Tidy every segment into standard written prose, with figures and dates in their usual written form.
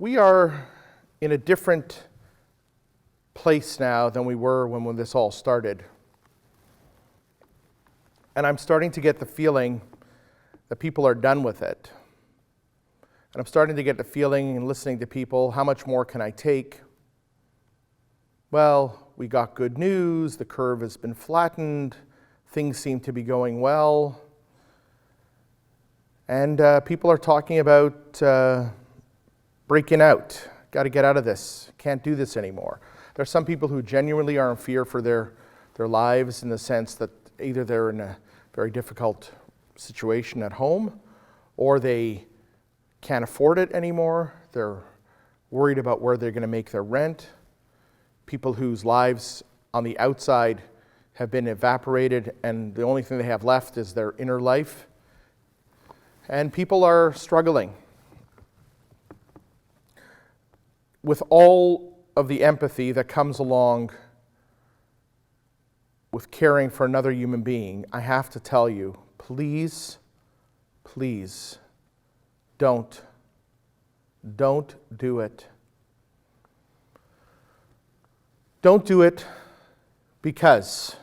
We are in a different place now than we were when this all started. And I'm starting to get the feeling that people are done with it. And I'm starting to get the feeling and listening to people, how much more can I take? Well, we got good news, the curve has been flattened, things seem to be going well. And people are talking about breaking out. Got to get out of this. Can't do this anymore. There are some people who genuinely are in fear for their lives, in the sense that either they're in a very difficult situation at home, or they can't afford it anymore. They're worried about where they're going to make their rent. People whose lives on the outside have been evaporated, and the only thing they have left is their inner life. And people are struggling with all of the empathy that comes along with caring for another human being. I have to tell you, please, please, don't do it. Don't do it, because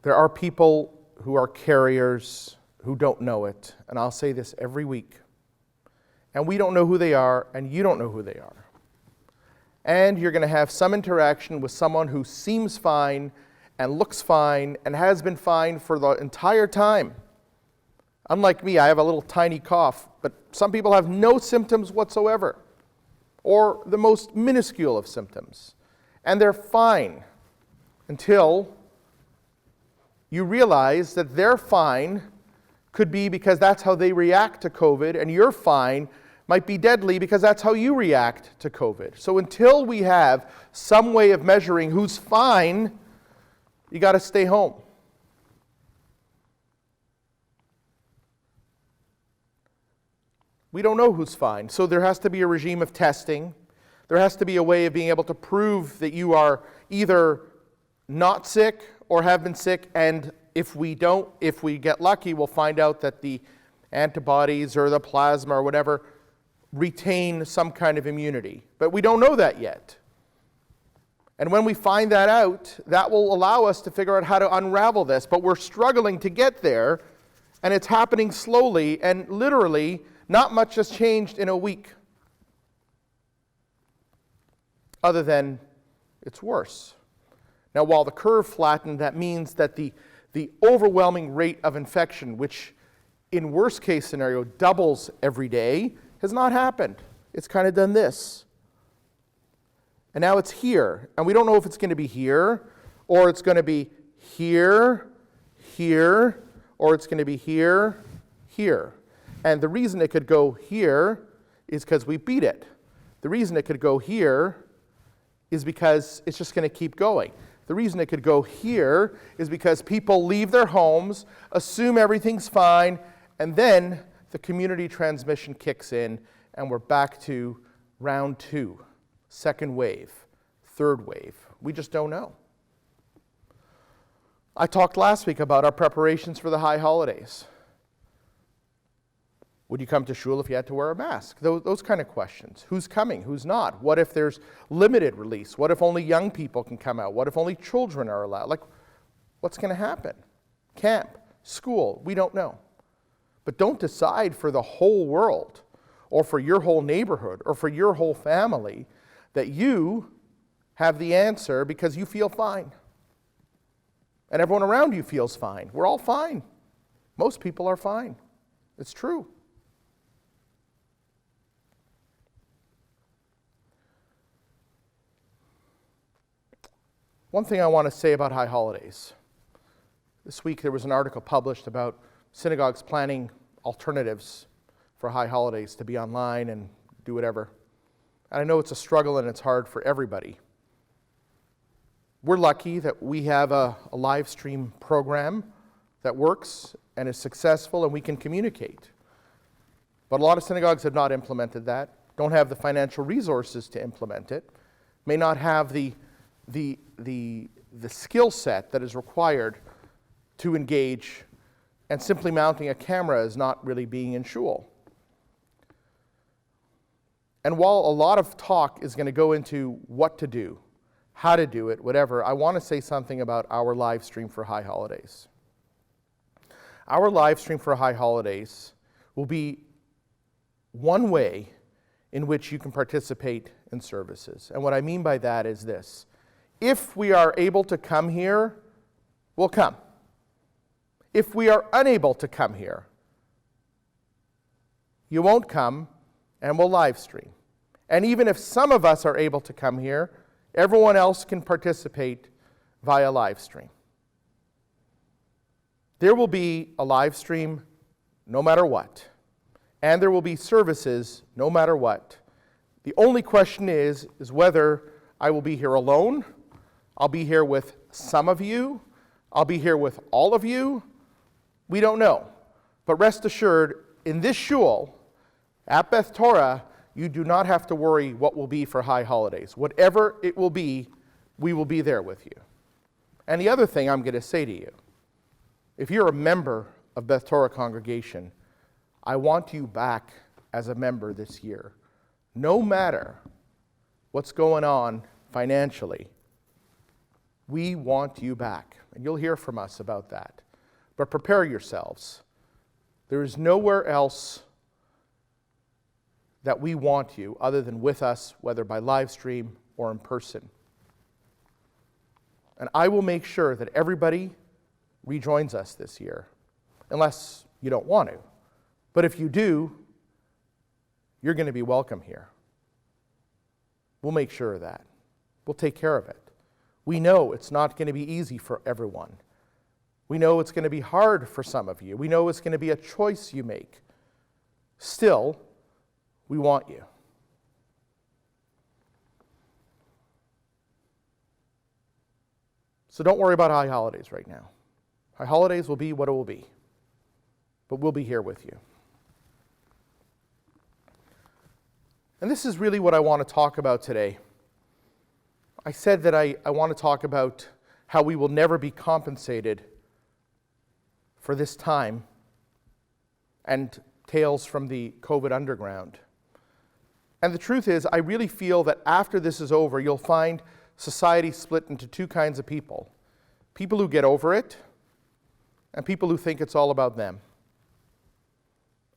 there are people who are carriers who don't know it. And I'll say this every week. And we don't know who they are, and you don't know who they are. And you're going to have some interaction with someone who seems fine and looks fine and has been fine for the entire time. Unlike me, I have a little tiny cough, but some people have no symptoms whatsoever, or the most minuscule of symptoms. And they're fine until you realize that their fine could be because that's how they react to COVID, and your fine might be deadly because that's how you react to COVID. So until we have some way of measuring who's fine, you got to stay home. We don't know who's fine, so there has to be a regime of testing. There has to be a way of being able to prove that you are either not sick or have been sick, and if we get lucky, we'll find out that the antibodies or the plasma or whatever retain some kind of immunity. But we don't know that yet. And when we find that out, that will allow us to figure out how to unravel this. But we're struggling to get there, and it's happening slowly, and literally not much has changed in a week. Other than it's worse. Now, while the curve flattened, that means that the overwhelming rate of infection, which in worst case scenario doubles every day, has not happened. It's kind of done this. And now it's here. And we don't know if it's going to be here, or it's going to be here, here, or it's going to be here, here. And the reason it could go here is because we beat it. The reason it could go here is because it's just going to keep going. The reason it could go here is because people leave their homes, assume everything's fine, and then the community transmission kicks in, and we're back to round 2, second wave, third wave. We just don't know. I talked last week about our preparations for the high holidays. Would you come to shul if you had to wear a mask? Those kind of questions. Who's coming? Who's not? What if there's limited release? What if only young people can come out? What if only children are allowed? Like, what's going to happen? Camp, school, we don't know. But don't decide for the whole world, or for your whole neighborhood, or for your whole family, that you have the answer because you feel fine. And everyone around you feels fine. We're all fine. Most people are fine. It's true. One thing I want to say about high holidays. This week there was an article published about synagogues planning alternatives for high holidays to be online and do whatever. And I know it's a struggle and it's hard for everybody. We're lucky that we have a live stream program that works and is successful and we can communicate. But a lot of synagogues have not implemented that, don't have the financial resources to implement it, may not have the skill set that is required to engage, and simply mounting a camera is not really being in shul. And while a lot of talk is going to go into what to do, how to do it, whatever, I want to say something about our live stream for High Holidays. Our live stream for High Holidays will be one way in which you can participate in services. And what I mean by that is this. If we are able to come here, we'll come. If we are unable to come here, you won't come, and we'll live stream. And even if some of us are able to come here, everyone else can participate via live stream. There will be a live stream no matter what. And there will be services no matter what. The only question is whether I will be here alone, I'll be here with some of you, I'll be here with all of you. We don't know. But rest assured, in this shul, at Beth Torah, you do not have to worry what will be for High Holidays. Whatever it will be, we will be there with you. And the other thing I'm going to say to you, if you're a member of Beth Torah congregation, I want you back as a member this year. No matter what's going on financially, we want you back. And you'll hear from us about that. But prepare yourselves. There is nowhere else that we want you other than with us, whether by live stream or in person. And I will make sure that everybody rejoins us this year, unless you don't want to. But if you do, you're going to be welcome here. We'll make sure of that. We'll take care of it. We know it's not going to be easy for everyone. We know it's going to be hard for some of you. We know it's going to be a choice you make. Still, we want you. So don't worry about High Holidays right now. High Holidays will be what it will be. But we'll be here with you. And this is really what I want to talk about today. I said that I want to talk about how we will never be compensated for this time and tales from the COVID underground. And the truth is, I really feel that after this is over, you'll find society split into two kinds of people. People who get over it, and people who think it's all about them.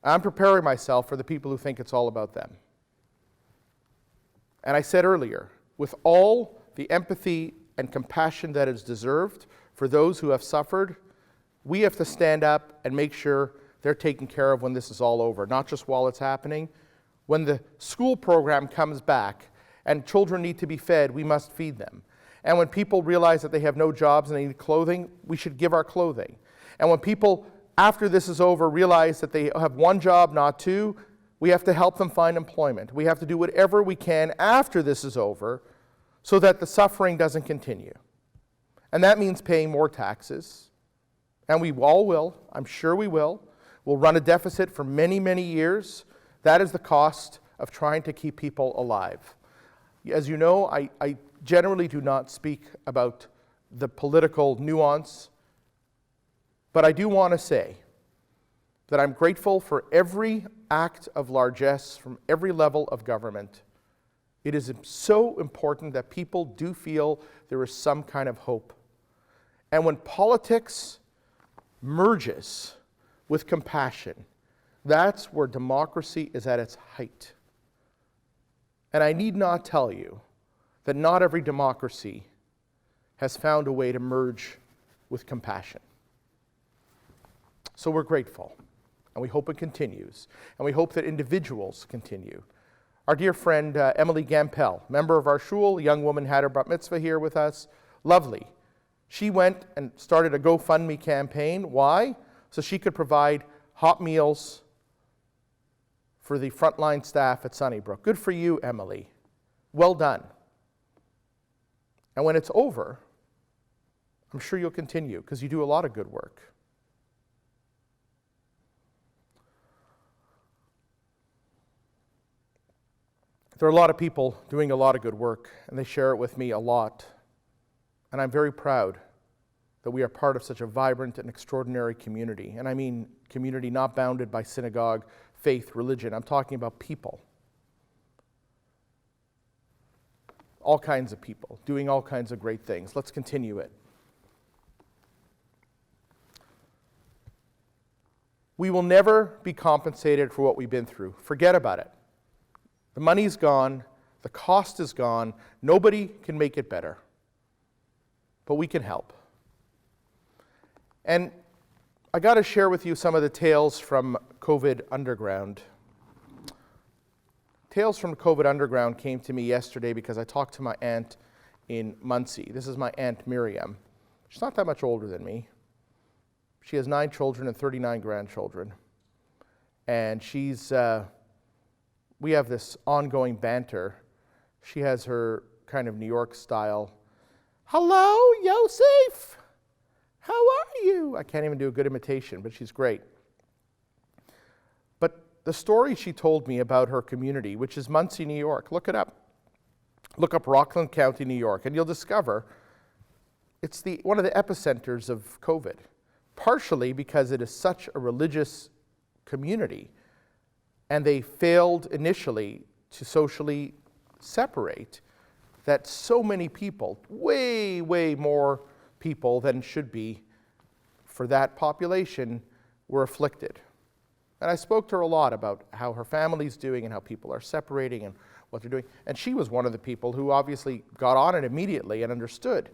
I'm preparing myself for the people who think it's all about them. And I said earlier, with all the empathy and compassion that is deserved for those who have suffered, we have to stand up and make sure they're taken care of when this is all over, not just while it's happening. When the school program comes back and children need to be fed, we must feed them. And when people realize that they have no jobs and they need clothing, we should give our clothing. And when people, after this is over, realize that they have one job, not two, we have to help them find employment. We have to do whatever we can after this is over so that the suffering doesn't continue. And that means paying more taxes. And we all will. I'm sure we will. We'll run a deficit for many, many years. That is the cost of trying to keep people alive. As you know, I generally do not speak about the political nuance, but I do want to say that I'm grateful for every act of largesse from every level of government. It is so important that people do feel there is some kind of hope. And when politics merges with compassion, that's where democracy is at its height. And I need not tell you that not every democracy has found a way to merge with compassion. So we're grateful, and we hope it continues, and we hope that individuals continue. Our dear friend Emily Gampel, member of our shul, a young woman, had her bat mitzvah here with us. Lovely. She went and started a GoFundMe campaign. Why? So she could provide hot meals for the frontline staff at Sunnybrook. Good for you, Emily. Well done. And when it's over, I'm sure you'll continue because you do a lot of good work. There are a lot of people doing a lot of good work, and they share it with me a lot. And I'm very proud that we are part of such a vibrant and extraordinary community. And I mean community not bounded by synagogue, faith, religion. I'm talking about people. all kinds of people doing all kinds of great things. Let's continue it. We will never be compensated for what we've been through. Forget about it. The money's gone. The cost is gone. Nobody can make it better. But we can help. And I got to share with you some of the tales from COVID Underground. Tales from COVID Underground came to me yesterday because I talked to my aunt in Muncie. This is my Aunt Miriam. She's not that much older than me. She has 9 children and 39 grandchildren. And we have this ongoing banter. She has her kind of New York style, "Hello, Yosef! How are you?" I can't even do a good imitation, but she's great. But the story she told me about her community, which is Muncie, New York, look it up. Look up Rockland County, New York, and you'll discover it's one of the epicenters of COVID. Partially because it is such a religious community, and they failed initially to socially separate, that so many people, way, way more people than should be for that population, were afflicted. And I spoke to her a lot about how her family's doing and how people are separating and what they're doing. And she was one of the people who obviously got on it immediately and understood.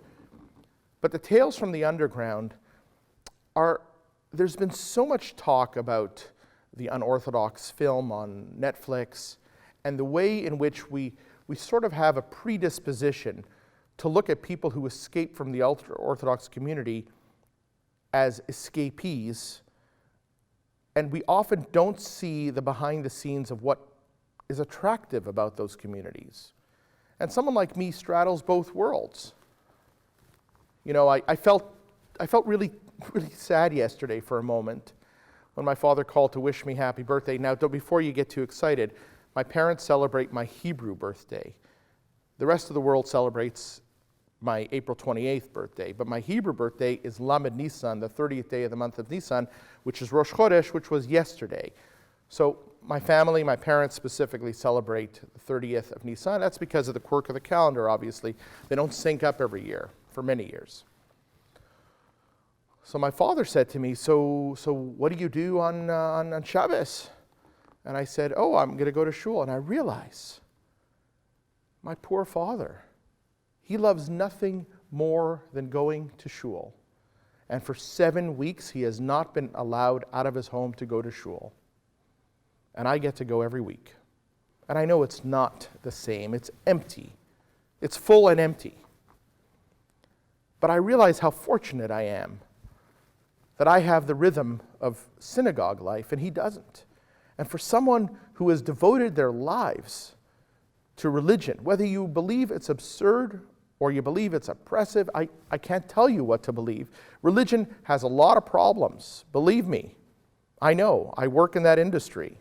But the tales from the underground there's been so much talk about the unorthodox film on Netflix and the way in which we sort of have a predisposition to look at people who escape from the ultra-Orthodox community as escapees, and we often don't see the behind the scenes of what is attractive about those communities. And someone like me straddles both worlds. You know, I felt really sad yesterday for a moment when my father called to wish me happy birthday. Now, before you get too excited, my parents celebrate my Hebrew birthday. The rest of the world celebrates my April 28th birthday, but my Hebrew birthday is Lamed Nisan, the 30th day of the month of Nisan, which is Rosh Chodesh, which was yesterday. So my family, my parents specifically, celebrate the 30th of Nisan. That's because of the quirk of the calendar, obviously. They don't sync up every year for many years. So my father said to me, so what do you do on Shabbos? And I said, I'm going to go to shul. And I realize, my poor father, he loves nothing more than going to shul. And for 7 weeks, he has not been allowed out of his home to go to shul. And I get to go every week. And I know it's not the same. It's empty. It's full and empty. But I realize how fortunate I am that I have the rhythm of synagogue life, and he doesn't. And for someone who has devoted their lives to religion, whether you believe it's absurd or you believe it's oppressive, I can't tell you what to believe. Religion has a lot of problems, believe me. I know, I work in that industry.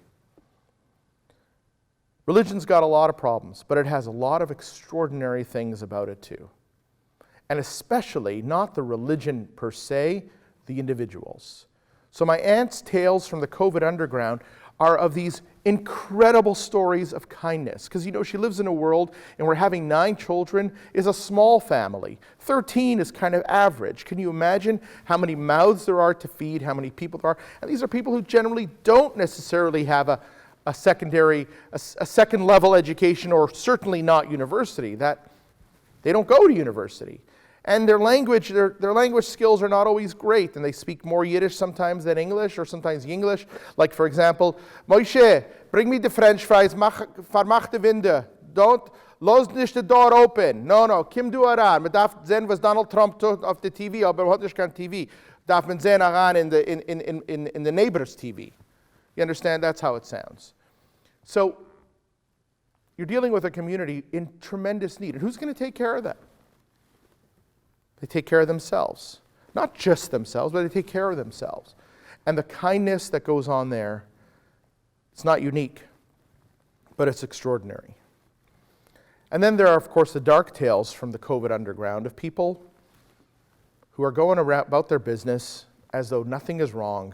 Religion's got a lot of problems, but it has a lot of extraordinary things about it too. And especially not the religion per se, the individuals. So my aunt's tales from the COVID Underground are of these incredible stories of kindness. Because, you know, she lives in a world, and we're having 9 children is a small family. 13 is kind of average. Can you imagine how many mouths there are to feed, how many people there are? And these are people who generally don't necessarily have a second level education, or certainly not university. That they don't go to university. And their language skills are not always great, and they speak more Yiddish sometimes than English, or sometimes English. Like, for example, Moshe, bring me the French fries, vermach de Winde. Don't, los nicht the door open. No, Kim du aran. Man darf sehen, was Donald Trump tut auf der TV, aber man hat nicht kein TV. Darf man sehen aran in the neighbor's TV. You understand? That's how it sounds. So, you're dealing with a community in tremendous need. And who's going to take care of that? They take care of themselves. Not just themselves, but they take care of themselves. And the kindness that goes on there, it's not unique, but it's extraordinary. And then there are, of course, the dark tales from the COVID Underground of people who are going about their business as though nothing is wrong,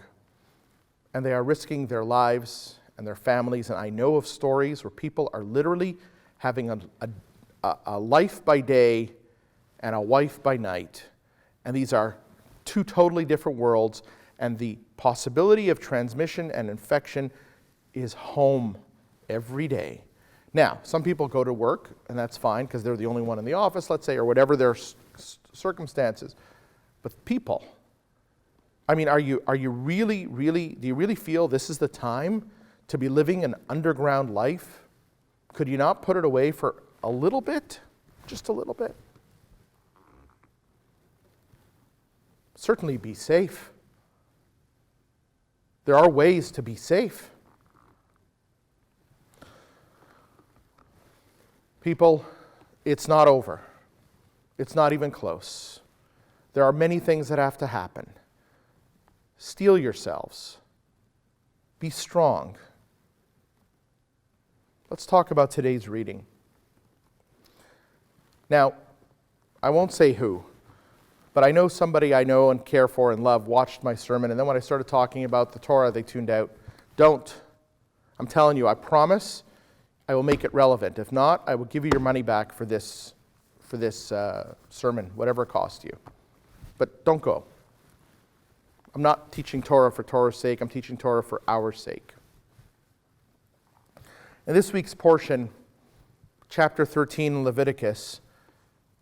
and they are risking their lives and their families. And I know of stories where people are literally having a life by day and a wife by night. And these are two totally different worlds. And the possibility of transmission and infection is home every day. Now, some people go to work, and that's fine because they're the only one in the office, let's say, or whatever their circumstances. But people, I mean, do you really feel this is the time to be living an underground life? Could you not put it away for a little bit? Just a little bit? Certainly be safe. There are ways to be safe. People, it's not over. It's not even close. There are many things that have to happen. Steel yourselves. Be strong. Let's talk about today's reading. Now, I won't say who, but I know somebody I know and care for and love watched my sermon, and then when I started talking about the Torah, they tuned out. Don't. I'm telling you, I promise I will make it relevant. If not, I will give you your money back for this sermon, whatever it cost you. But don't go. I'm not teaching Torah for Torah's sake. I'm teaching Torah for our sake. In this week's portion, chapter 13 in Leviticus,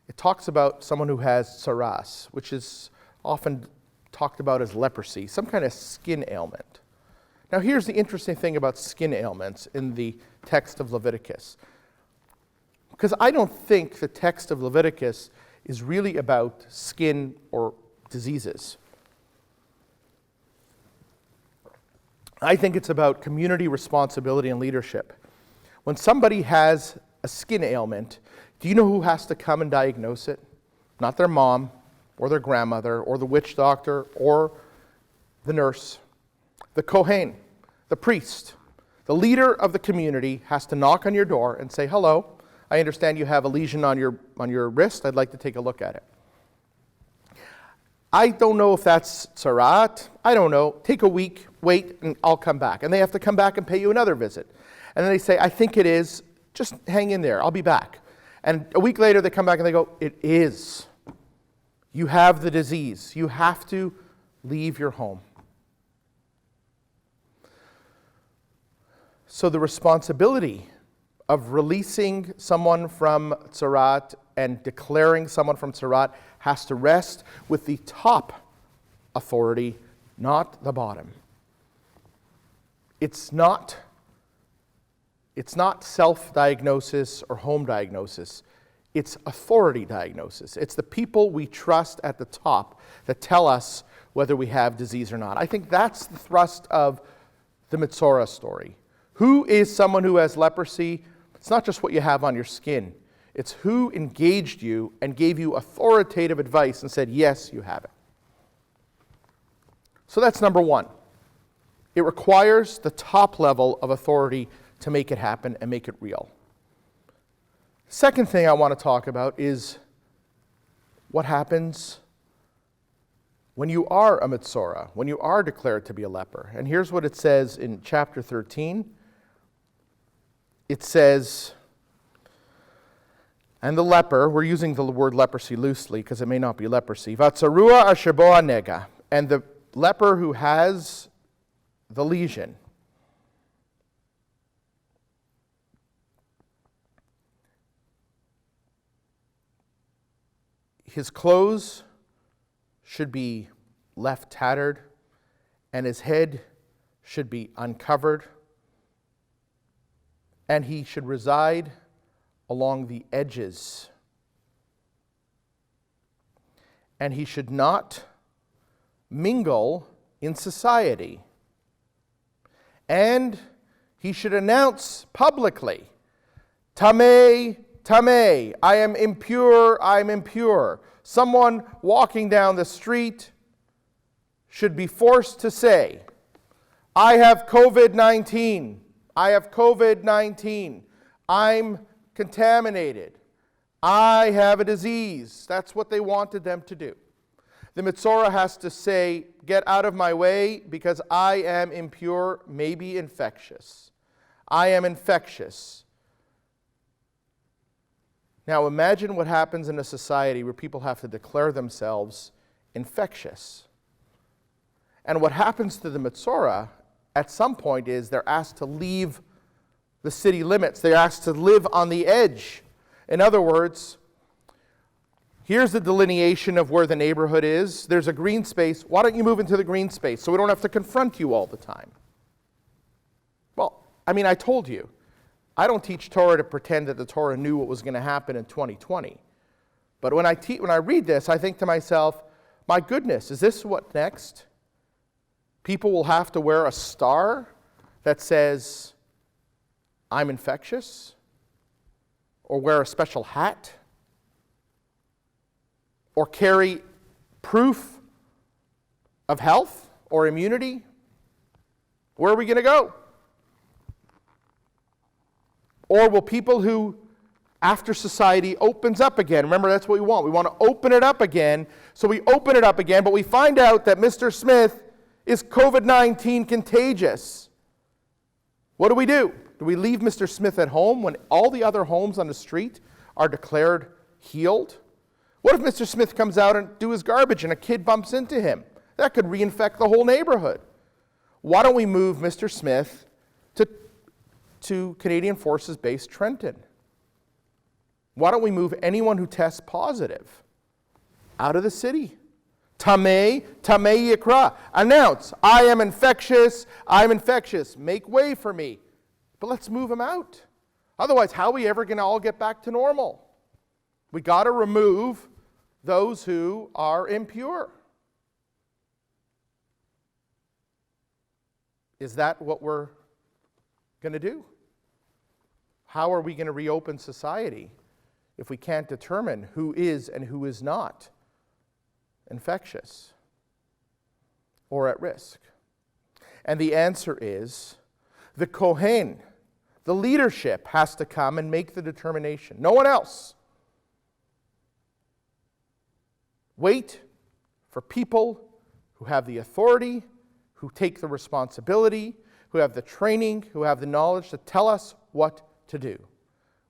it talks about someone who has tsaras, which is often talked about as leprosy, some kind of skin ailment. Now here's the interesting thing about skin ailments in the text of Leviticus. Because I don't think the text of Leviticus is really about skin or diseases. I think it's about community responsibility and leadership. When somebody has a skin ailment, do you know who has to come and diagnose it? Not their mom, or their grandmother, or the witch doctor, or the nurse. The Kohen, the priest, the leader of the community has to knock on your door and say, "Hello, I understand you have a lesion on your wrist. I'd like to take a look at it." I don't know if that's tsarat. I don't know. Take a week, wait, and I'll come back. And they have to come back and pay you another visit. And then they say, "I think it is. Just hang in there. I'll be back." And a week later, they come back and they go, "It is. You have the disease. You have to leave your home." So the responsibility of releasing someone from tsarat and declaring someone from tsarat has to rest with the top authority, not the bottom. It's not self-diagnosis or home diagnosis. It's authority diagnosis. It's the people we trust at the top that tell us whether we have disease or not. I think that's the thrust of the Mitzorah story. Who is someone who has leprosy? It's not just what you have on your skin. It's who engaged you and gave you authoritative advice and said, "Yes, you have it." So that's number one. It requires the top level of authority to make it happen and make it real. Second thing I want to talk about is what happens when you are a Mitzorah, when you are declared to be a leper. And here's what it says in chapter 13. It says, and the leper, we're using the word leprosy loosely because it may not be leprosy, Vatsarua asher bo nega, and the leper who has the lesion, his clothes should be left tattered, and his head should be uncovered, and he should reside along the edges. And he should not mingle in society. And he should announce publicly, "Tameh, Tameh, I am impure, I am impure." Someone walking down the street should be forced to say, "I have COVID-19. I have COVID-19. I'm contaminated. I have a disease." That's what they wanted them to do. The Mitzorah has to say, "Get out of my way because I am impure, maybe infectious. I am infectious." Now imagine what happens in a society where people have to declare themselves infectious. And what happens to the Metzora at some point is they're asked to leave the city limits. They're asked to live on the edge. In other words, here's the delineation of where the neighborhood is. There's a green space. Why don't you move into the green space so we don't have to confront you all the time? Well, I told you, I don't teach Torah to pretend that the Torah knew what was going to happen in 2020. But when I read this, I think to myself, my goodness, is this what next? People will have to wear a star that says, I'm infectious? Or wear a special hat? Or carry proof of health or immunity? Where are we going to go? Or will people who, after society opens up again, remember that's what we want. We want to open it up again. So we open it up again, but we find out that Mr. Smith is COVID-19 contagious. What do? Do we leave Mr. Smith at home when all the other homes on the street are declared healed? What if Mr. Smith comes out and do his garbage and a kid bumps into him? That could reinfect the whole neighborhood. Why don't we move Mr. Smith to Canadian Forces Base Trenton? Why don't we move anyone who tests positive out of the city? Tamei Yikra. Announce, I am infectious, I'm infectious. Make way for me. But let's move them out. Otherwise, how are we ever going to all get back to normal? We got to remove those who are impure. Is that what we're going to do? How are we going to reopen society if we can't determine who is and who is not infectious or at risk? And the answer is the Kohen, the leadership, has to come and make the determination. No one else. Wait for people who have the authority, who take the responsibility, who have the training, who have the knowledge to tell us what to do.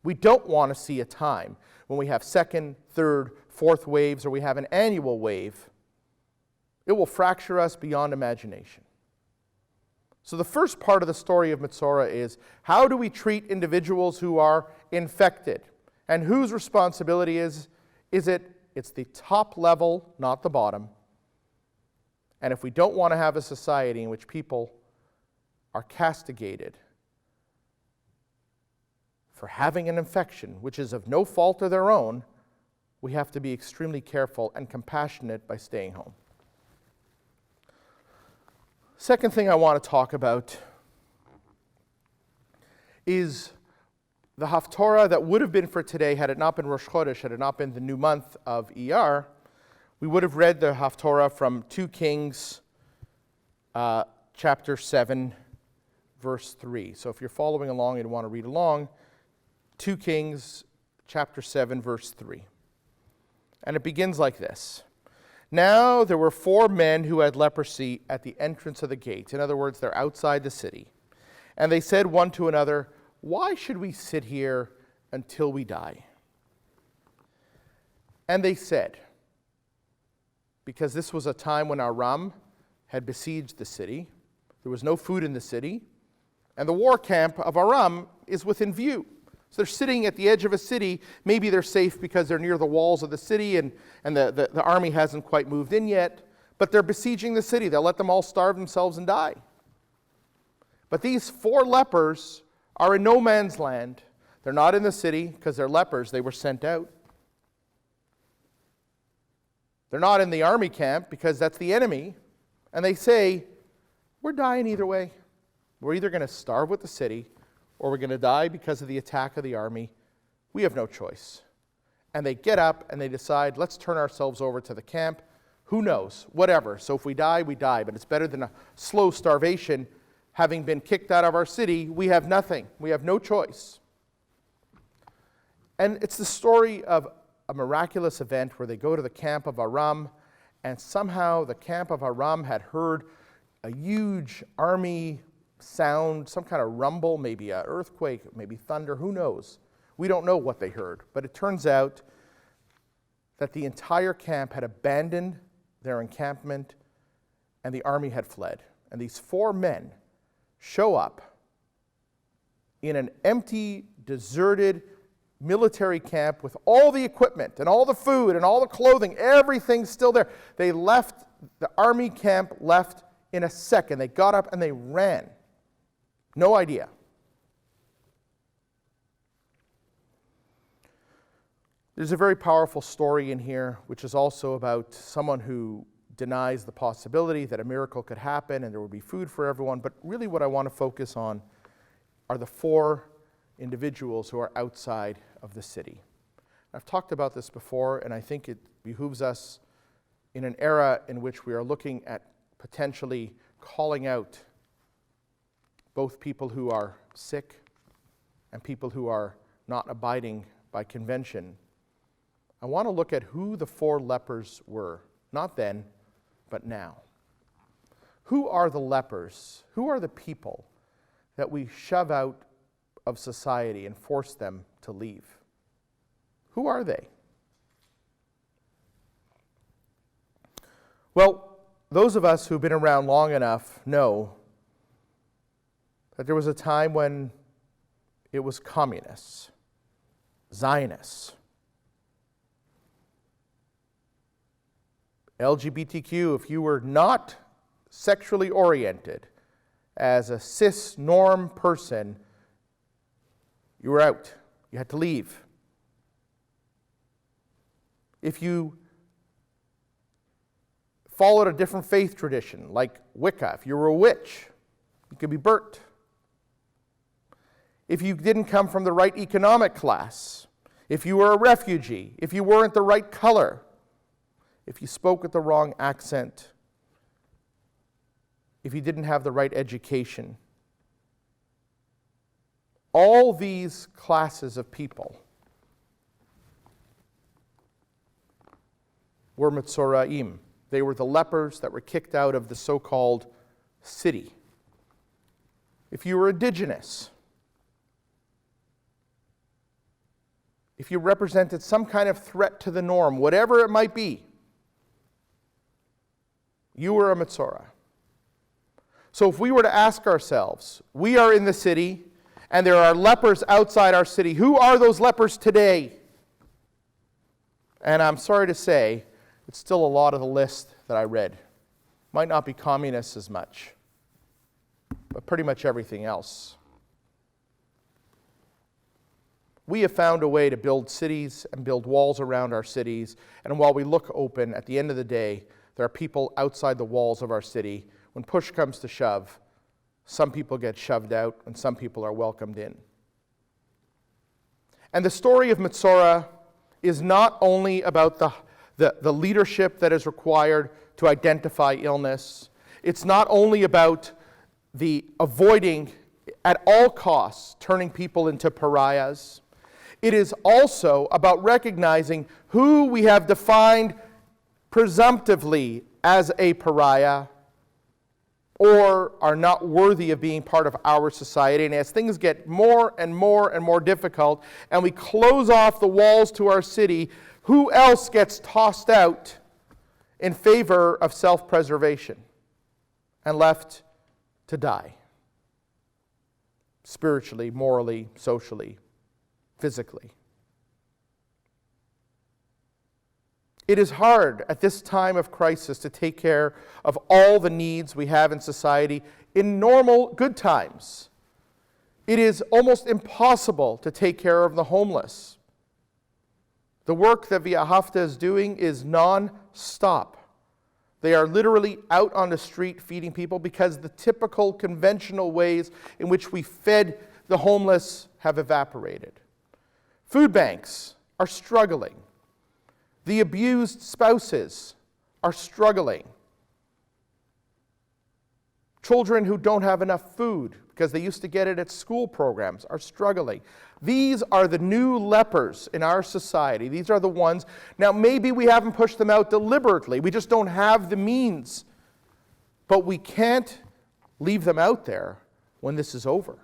We don't want to see a time when we have second, third, fourth waves, or we have an annual wave. It will fracture us beyond imagination. So the first part of the story of Metzora is, how do we treat individuals who are infected? And whose responsibility is it? It's the top level, not the bottom. And if we don't want to have a society in which people are castigated for having an infection, which is of no fault of their own, we have to be extremely careful and compassionate by staying home. Second thing I want to talk about is the Haftorah that would have been for today had it not been Rosh Chodesh, had it not been the new month of Iyar. We would have read the Haftorah from 2 Kings chapter 7, verse 3. So if you're following along and want to read along, 2 Kings chapter 7, verse 3. And it begins like this. Now there were 4 men who had leprosy at the entrance of the gate. In other words, they're outside the city. And they said one to another, why should we sit here until we die? And they said, because this was a time when Aram had besieged the city, there was no food in the city, and the war camp of Aram is within view. So they're sitting at the edge of a city. Maybe they're safe because they're near the walls of the city and the army hasn't quite moved in yet, but they're besieging the city. They'll let them all starve themselves and die. But these 4 lepers are in no man's land. They're not in the city because they're lepers. They were sent out. They're not in the army camp because that's the enemy. And they say, we're dying either way. We're either going to starve with the city or we're going to die because of the attack of the army. We have no choice. And they get up and they decide, let's turn ourselves over to the camp. Who knows? Whatever. So if we die, we die. But it's better than a slow starvation. Having been kicked out of our city, we have nothing. We have no choice. And it's the story of a miraculous event where they go to the camp of Aram, and somehow the camp of Aram had heard a huge army sound, some kind of rumble, maybe an earthquake, maybe thunder, who knows, We don't know what they heard, but it turns out that the entire camp had abandoned their encampment and the army had fled. And these 4 men show up in an empty, deserted military camp with all the equipment and all the food and all the clothing, everything's still there. They left, the army camp left in a second. They got up and they ran. No idea. There's a very powerful story in here, which is also about someone who denies the possibility that a miracle could happen and there would be food for everyone. But really what I want to focus on are the 4 individuals who are outside of the city. I've talked about this before, and I think it behooves us in an era in which we are looking at potentially calling out both people who are sick and people who are not abiding by convention. I want to look at who the 4 lepers were, not then, but now. Who are the lepers? Who are the people that we shove out of society and force them to leave? Who are they? Well, those of us who've been around long enough know that there was a time when it was communists, Zionists, LGBTQ, if you were not sexually oriented as a cis norm person, you were out. You had to leave. If you followed a different faith tradition, like Wicca, if you were a witch, you could be burnt. If you didn't come from the right economic class, if you were a refugee, if you weren't the right color, if you spoke with the wrong accent, if you didn't have the right education, all these classes of people were Mitzoraim. They were the lepers that were kicked out of the so-called city. If you were indigenous, if you represented some kind of threat to the norm, whatever it might be, you were a Mitzora. So if we were to ask ourselves, we are in the city, and there are lepers outside our city. Who are those lepers today? And I'm sorry to say, it's still a lot of the list that I read. Might not be communists as much, but pretty much everything else. We have found a way to build cities and build walls around our cities, and while we look open, at the end of the day, there are people outside the walls of our city. When push comes to shove, some people get shoved out and some people are welcomed in. And the story of Mitzora is not only about the leadership that is required to identify illness. It's not only about the avoiding, at all costs, turning people into pariahs. It is also about recognizing who we have defined presumptively as a pariah or are not worthy of being part of our society. And as things get more and more and more difficult and we close off the walls to our city, who else gets tossed out in favor of self-preservation and left to die? Spiritually, morally, socially, physically. It is hard at this time of crisis to take care of all the needs we have in society in normal good times. It is almost impossible to take care of the homeless. The work that Via Hafta is doing is non-stop. They are literally out on the street feeding people because the typical conventional ways in which we fed the homeless have evaporated. Food banks are struggling. The abused spouses are struggling. Children who don't have enough food because they used to get it at school programs are struggling. These are the new lepers in our society. These are the ones. Now, maybe we haven't pushed them out deliberately. We just don't have the means. But we can't leave them out there when this is over.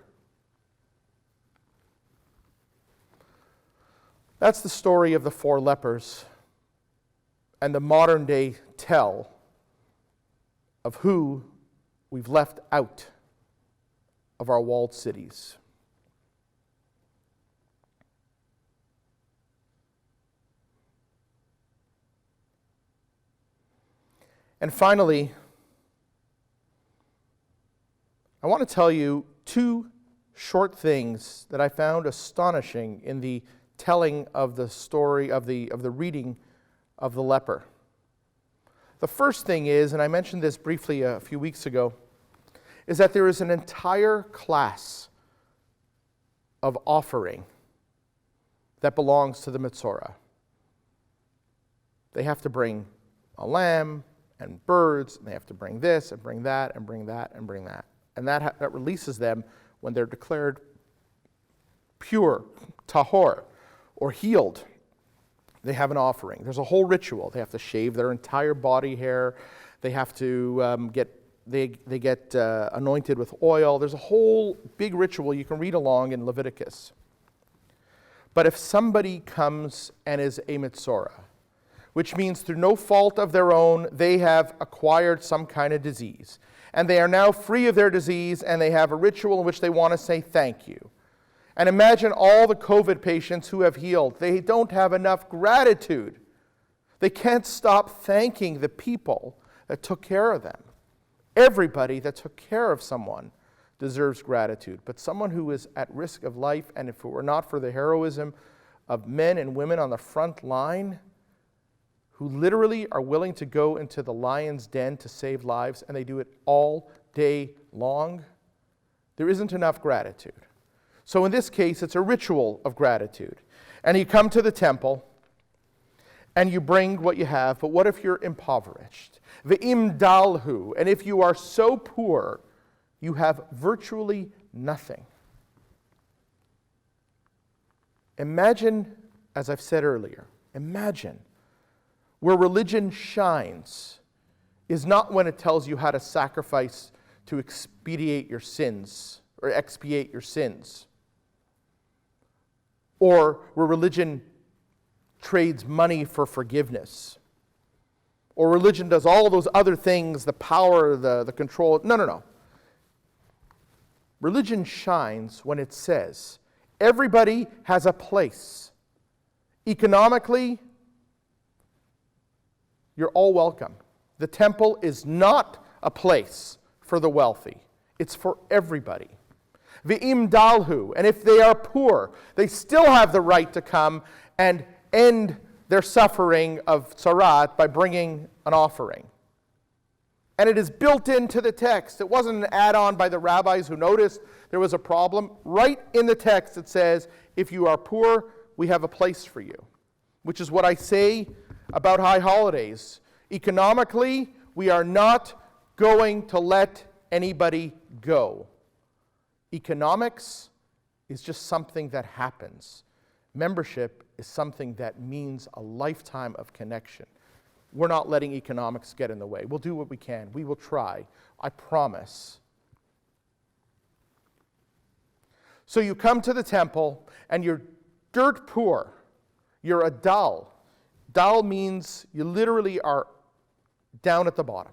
That's the story of the 4 lepers and the modern day tell of who we've left out of our walled cities. And finally, I want to tell you 2 short things that I found astonishing in the telling of the story of the reading of the leper. The first thing is, and I mentioned this briefly a few weeks ago, is that there is an entire class of offering that belongs to the Metzora. They have to bring a lamb and birds, and they have to bring this and bring that and bring that and bring that. And that releases them when they're declared pure, tahor, or healed. They have an offering. There's a whole ritual. They have to shave their entire body hair. They have to get anointed with oil. There's a whole big ritual. You can read along in Leviticus. But if somebody comes and is a Metzora, which means through no fault of their own, they have acquired some kind of disease, and they are now free of their disease, and they have a ritual in which they want to say thank you. And imagine all the COVID patients who have healed. They don't have enough gratitude. They can't stop thanking the people that took care of them. Everybody that took care of someone deserves gratitude. But someone who is at risk of life, and if it were not for the heroism of men and women on the front line, who literally are willing to go into the lion's den to save lives, and they do it all day long, there isn't enough gratitude. So in this case, it's a ritual of gratitude. And you come to the temple, and you bring what you have, but what if you're impoverished? Ve'im dalhu, and if you are so poor, you have virtually nothing. Imagine, as I've said earlier, imagine where religion shines is not when it tells you how to sacrifice to expiate your sins, or expiate your sins, or where religion trades money for forgiveness, or religion does all those other things, the power, the control. No. Religion shines when it says everybody has a place. Economically, you're all welcome. The temple is not a place for the wealthy. It's for everybody. Ve'im dalhu, and if they are poor, they still have the right to come and end their suffering of tzarat by bringing an offering. And it is built into the text. It wasn't an add-on by the rabbis who noticed there was a problem. Right in the text it says, if you are poor, we have a place for you. Which is what I say about high holidays. Economically, we are not going to let anybody go. Economics is just something that happens. Membership is something that means a lifetime of connection. We're not letting economics get in the way. We'll do what we can. We will try. I promise. So you come to the temple and you're dirt poor. You're a dal. Dal means you literally are down at the bottom.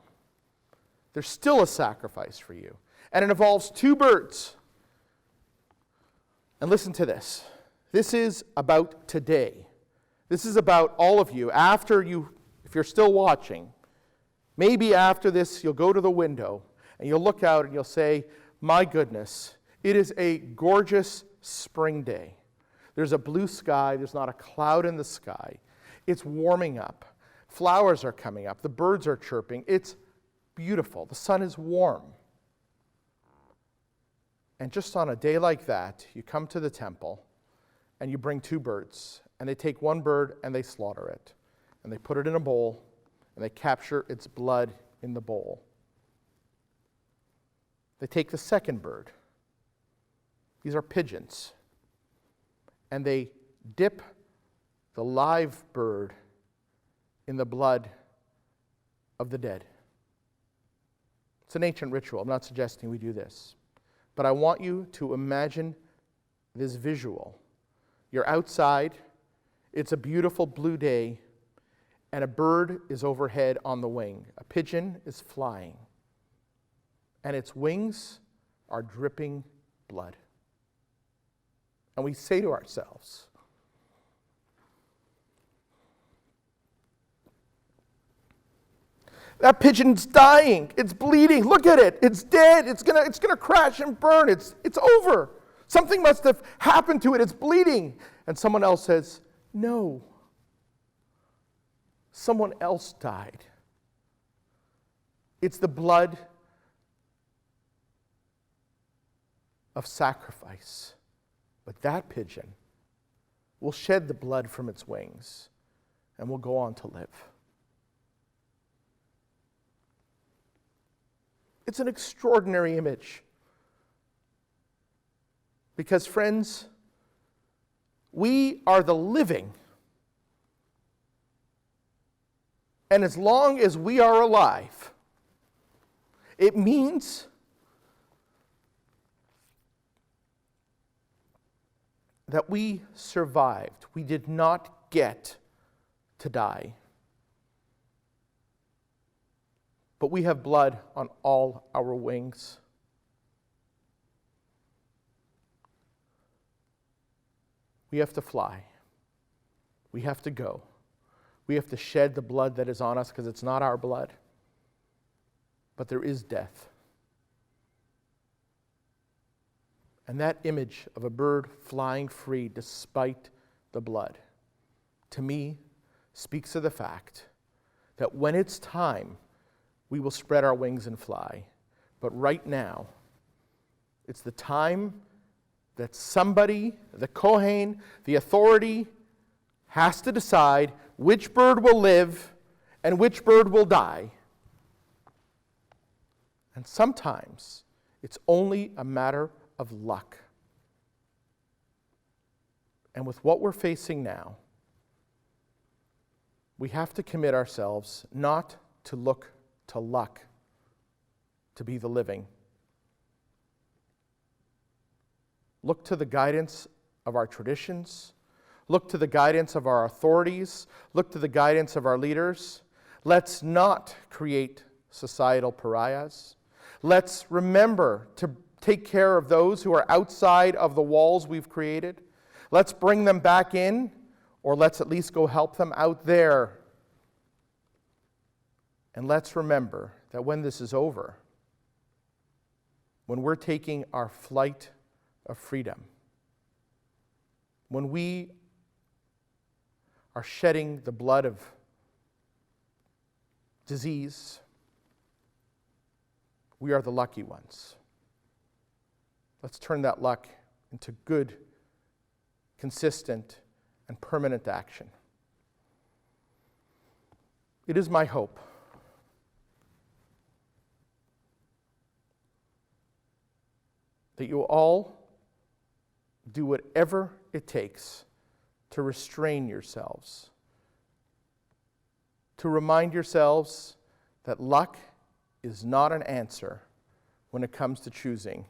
There's still a sacrifice for you. And it involves 2 birds. And listen to this. This is about today. This is about all of you. If you're still watching, maybe after this you'll go to the window and you'll look out and you'll say, my goodness, it is a gorgeous spring day. There's a blue sky. There's not a cloud in the sky. It's warming up. Flowers are coming up. The birds are chirping. It's beautiful. The sun is warm. And just on a day like that, you come to the temple and you bring 2 birds. And they take 1 bird and they slaughter it. And they put it in a bowl and they capture its blood in the bowl. They take the 2nd bird. These are pigeons. And they dip the live bird in the blood of the dead. It's an ancient ritual. I'm not suggesting we do this. But I want you to imagine this visual. You're outside It's a beautiful blue day, and a bird is overhead on the wing. A pigeon is flying, and its wings are dripping blood. And we say to ourselves, that pigeon's dying. It's bleeding. Look at it. It's dead. It's gonna crash and burn. It's over. Something must have happened to it. It's bleeding. And someone else says, no. Someone else died. It's the blood of sacrifice. But that pigeon will shed the blood from its wings and will go on to live. It's an extraordinary image. Because, friends, we are the living. And as long as we are alive, it means that we survived. We did not get to die. But we have blood on all our wings. We have to fly. We have to go. We have to shed the blood that is on us because it's not our blood. But there is death. And that image of a bird flying free despite the blood, to me, speaks of the fact that when it's time, we will spread our wings and fly. But right now, it's the time that somebody, the Kohen, the authority, has to decide which bird will live and which bird will die. And sometimes it's only a matter of luck. And with what we're facing now, we have to commit ourselves not to look to luck to be the living. Look to the guidance of our traditions. Look to the guidance of our authorities. Look to the guidance of our leaders. Let's not create societal pariahs. Let's remember to take care of those who are outside of the walls we've created. Let's bring them back in, or let's at least go help them out there. And let's remember that when this is over, when we're taking our flight of freedom, when we are shedding the blood of disease, we are the lucky ones. Let's turn that luck into good, consistent, and permanent action. It is my hope that you all do whatever it takes to restrain yourselves, to remind yourselves that luck is not an answer when it comes to choosing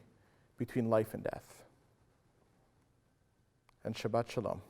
between life and death. And Shabbat Shalom.